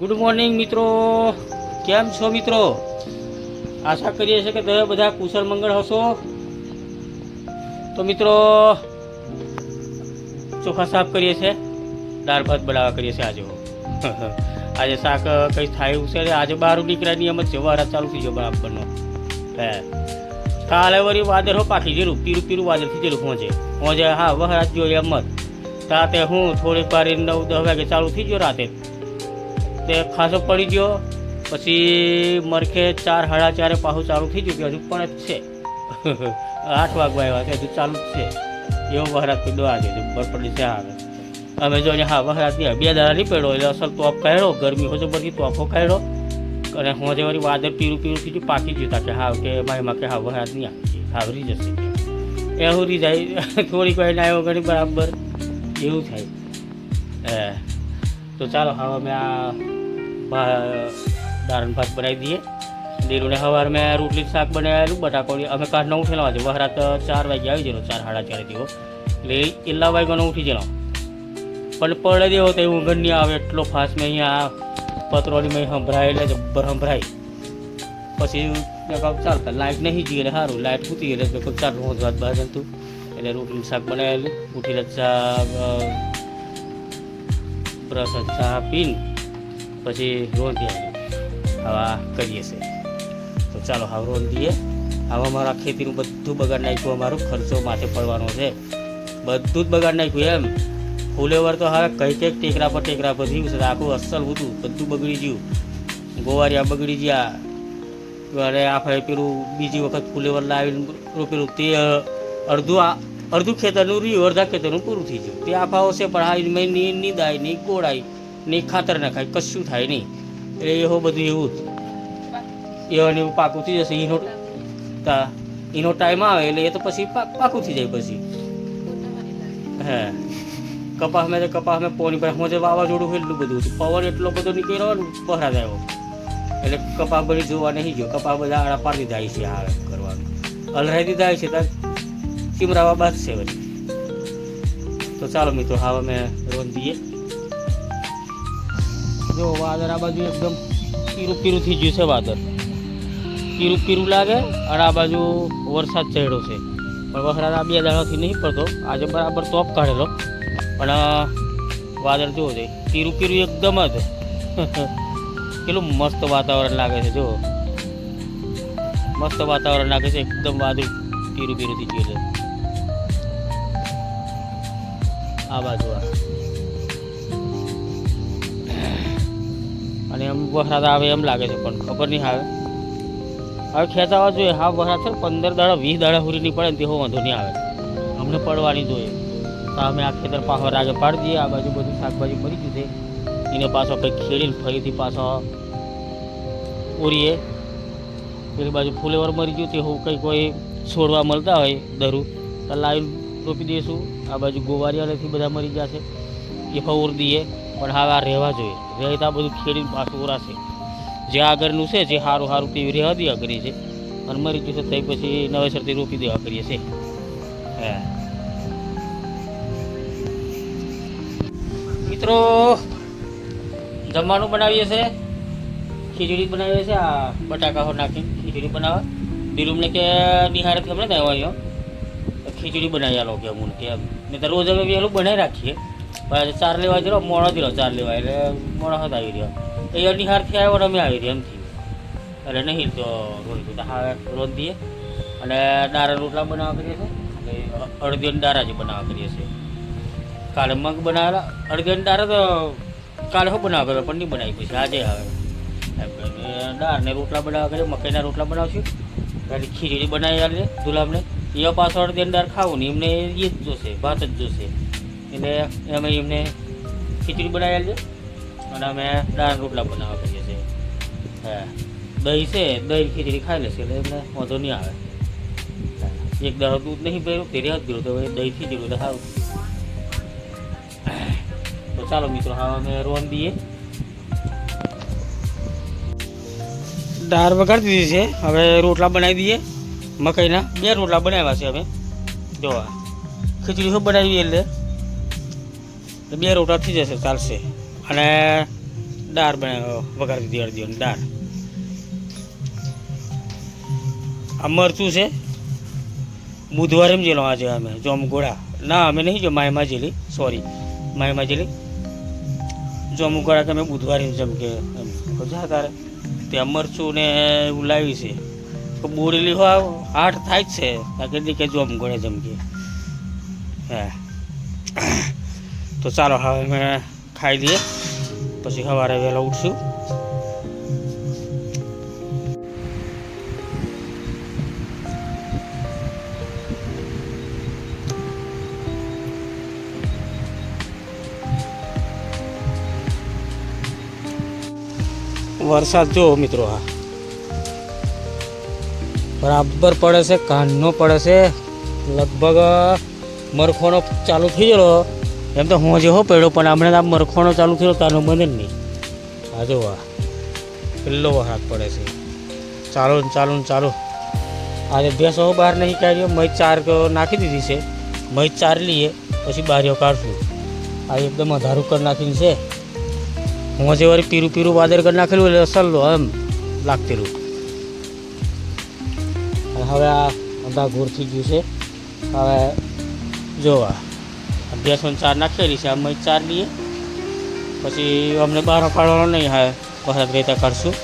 Good morning મિત્રો, કેમ છો મિત્રો? આશા કરીએ છીએ કે તમે બધા કુશળ મંગળ હશો. તો મિત્રો ચોખા સાફ કરીએ છીએ, દાળ ભાત બનાવવા કરીએ છીએ. આજે શાક કંઈ થાય છે ને, આજે બહાર નીકળ્યા નિયમ જ છે. વારા ચાલુ થઈ ગયો બરાબરનો. હે કાલે વળી વાદર હો પાકી ગયેલું, પીરું વાદર થઈ ગયેલું. હોજે હા વહરાત જોઈએ એમ જ. રાતે હું થોડીક વાર 9-10 વાગે ચાલુ થઈ ગયો રાતે, તે ખાસો પડી ગયો. પછી મરખે 4-4:30 પાછું ચાલુ થઈ ગયું. હજુ પણ જ છે 8 વાગવા આવ્યા છે, હજુ ચાલુ જ છે. એવો વહરાત તો દોવા છે, બરપડી છે. આવે અમે જોઈને હા વહરાત નહીં, 2 દાડા નહીં પડ્યો એટલે અસલ તોપ કાઢ્યો. ગરમી હોજો બધી તોફો કાઢ્યો અને હોજે વળી વાદર પીરું થઈ ગયું, પાકી ગયું. તા કે હા કે મારીમાં કે હા વહરાત નહીં આવી, આવરી જશે. એ હુરી જાય થોડીક વાર આવ્યો ઘણી બરાબર એવું થાય. તો ચાલો હવે અમે આ દાળ ભાત બનાવી દઈએ. દીરુને સવારે મેં રોટલી શાક બનાવેલું, બટાકોડી. અમે કાઢ ન ઉઠેલો આજે વહરાત 4 વાગે આવી ગયેલો, 4-4:30 જેવો. એટલે એટલા વાગ્યાનો ઉઠી ગયેલો, પણ પડે દેવો તો ઊંઘ નહીં આવે એટલો ફાસ્ટ. મેં અહીંયા પતરોની મેં સંભળાય એટલે જબ્બર સંભળાય. પછી ચાલતા લાઇટ નહીં જઈએ એટલે સારું, લાઇટ ખૂતી એટલે ચાલ રોજ વાત બહાર જતું. એટલે રોટલી શાક બનાવેલું, ઉઠીને ચા બ્રશ ચા પીને પછી રોંધી આવા કરીએ છીએ. તો ચાલો હવે રોંધીએ. હવે અમારા ખેતીનું બધું બગાડ નાખ્યું, અમારું ખર્ચો માથે પડવાનો છે, બધું જ બગાડ નાખ્યું. એમ ફૂલેવર તો હવે કંઈક ટેકરા પર થયું છે. આખું અસલ હતું, બધું બગડી ગયું. ગોવારિયા બગડી ગયા. અને આપણે પેલું બીજી વખત ફૂલેવર લાવીને રોપેલું તે અડધું ખેતરનું રહ્યું, અડધા ખેતરનું પૂરું થઈ ગયું. તે આફાઓ છે, પણ હા મેં નીંદાય નહીં, ગોળાય નહીં, ખાતર ના ખાય, કશું થાય નહીં. એટલે એવું બધું એવું જ એવું એવું પાકું થઈ જશે. એનો ટાઈમ આવે એટલે એ તો પછી પાકું થઈ જાય. પછી હે કપાસ મેં પોની પર હું જે વાવાઝોડું એટલું બધું હતું, પવન એટલો બધો નીકળ્યો ને પહરા આવ્યો એટલે કપાસ બધી જોવા નહીં ગયો. કપાસ બધા આડા પાડી દીધા છે, આવે કરવાનું અલરાઈ દીધા છે, ત્યાં ચીમરાવા બાદ છે બધી. તો ચાલો મિત્રો હવે અમે રોંધીએ. જો વાદર આ બાજુ એકદમ પીરું થઈ ગયું છે. વાદર પીરું લાગે અને આ બાજુ વરસાદ ચડ્યો છે, પણ વરસાદ આ 2 દાડાથી નહીં પડતો. આજે બરાબર તોપ કાઢેલો, પણ વાદર જુઓ છે પીરું એકદમ જ કેટલું મસ્ત વાતાવરણ લાગે છે. જો મસ્ત વાતાવરણ લાગે છે, એકદમ વાદળ પીરું થઈ ગયું છે. આ બાજુ અને એમ વરસાદ આવે એમ લાગે છે, પણ ખબર નહીં આવે. હવે ખેંચાવા જોઈએ. હા વરસાદ છે 15 દાડા 20 દાડા સુધી નહીં પડે ને તેવો વાંધો નહીં આવે, અમને પડવાની જોઈએ. તો અમે આ ખેતર પાછો રાગે પાડી દઈએ. આ બાજુ બધું શાકભાજી મરી ગયું છે, એને પાછો કંઈક ખેડીને ફરીથી પાછો ઓરીએ. પેલી બાજુ ફૂલેવર મરી ગયું તે હું કંઈ કોઈ છોડવા મળતા હોય દરું તો લાવીને રોપી દઈશું. આ બાજુ ગોવારિયાથી બધા મરી ગયા છે, એ ફવર દઈએ. પણ હવે આ રહેવા જોઈએ, રહે તો આ બધું ખેડીને પાછું ઓરાશે. જે આગળનું છે જે સારું તેવી રહેવા દેવા કરીએ છીએ, અને મરી ગયું છે તે પછી નવેસરથી રોપી દેવા કરીએ છીએ. મિત્રો જમવાનું બનાવીએ છીએ, ખીચડી બનાવીએ છીએ. આ બટાકા નાખીને ખીચડી બનાવવા. દીરુમને કે નિહાળેથી હમણાં જ આવ્યો તો ખીચડી બનાવી આલો કે અમુને કે એમ. નહીં તો રોજ અમે વહેલું બનાવી રાખીએ, પણ 4 લેવા જરો મોડો દીધો 4 લેવા એટલે મોડો હાથ આવી રહ્યો. એ નિહાળથી આવ્યો અમે આવી રહ્યા એમ થયું. એટલે નહીં તો રોંધીએ તો હા રોંધીએ. અને દાળા રોટલા બનાવવા કરીએ છીએ, અડધી દાળા જ બનાવવા કરીએ છીએ. કાલે મગ બનાવેલા, અડધી દાળા તો કાલે શું બનાવવા કર્યો પણ નહીં બનાવી. પછી આજે આવે એમ દાળ ને રોટલા બનાવવા કરીએ. મકાઈના રોટલા બનાવશું, પછી ખીચડી બનાવી આવીએ દુલામને. એ પાછળ અડધી દાળ ખાવું ને એમને એ જ જોશે, ભાત જ જોશે. એટલે અમે એમને ખીચડી બનાવી આવીએ અને અમે દાળ રોટલા બનાવવા કરીએ છીએ. દહીં છે, દહીં ખીચડી ખાઈ લેશે એટલે એમને વાંધો નહીં આવે. એક દાડો દૂધ નહીં પહેર્યું તે રહેવા જ ગયું, તો હવે દહીં ખીચડ્યું તો સારું. તો ચાલો મિત્રો હવે અમે રોંધીએ. દાળ વગાડી દીધી છે, હવે રોટલા બનાવી દઈએ. મકાઈના 2 રોટલા બનાવ્યા છે અમે. જો ખીચડી શું બનાવી એટલે 2 રોટલા થઈ જશે, ચાલશે. અને દાળ બનાવ્યો, વઘાર દીધી અડદીઓની દાળ. આ મરચું છે, બુધવારે એમ જેલો આજે અમે જોમગોળા, ના અમે નહીં જો માયમાં જેલી, સોરી માયમાં જેલી જોમગોળા કે અમે બુધવારે જેમ કે એમ જા તારે ત્યાં મરચું ને એવું લાવી છે. તો બોરેલી હોય હાટ થાય જ છે, બાકી કે જોમગોળા જેમ કે હા. તો ચાલો હવે અમે ખાઈ લઈએ, પછી સવારે વહેલા ઉઠશું. વરસાદ જો મિત્રો, હા બરાબર પડે છે, કાનનો પડે છે. લગભગ મરખોનો ચાલુ થઈ ગયેલો, એમ તો હું જે હો પડ્યો, પણ હમણાં આ મરખોનો ચાલુ થયો તાનો મને જ નહીં. હા જો આ પેલો વરસાદ પડે છે, ચાલુ ને ચાલુ ને ચાલુ. આજે ભેંસો બહાર નહીં કાઢ્યો, મય ચાર નાખી દીધી છે, મય ચાર લઈએ પછી બારીઓ કાઢશું. આ એકદમ અધારું કરી નાખીને છે. હું જે વળી પીરું પીરું વાદર કરી નાખેલું એટલે અસલ એમ લાગતેલું. અને હવે આ અંધા ઘોર થઈ ગયું છે. હવે જોવા ભેંસોને ચાર નાખેલી છે, અમે ચાર લઈએ પછી અમને બહાર કાઢવાનો નહીં. હા વરસાદ રહેતા કાઢશું.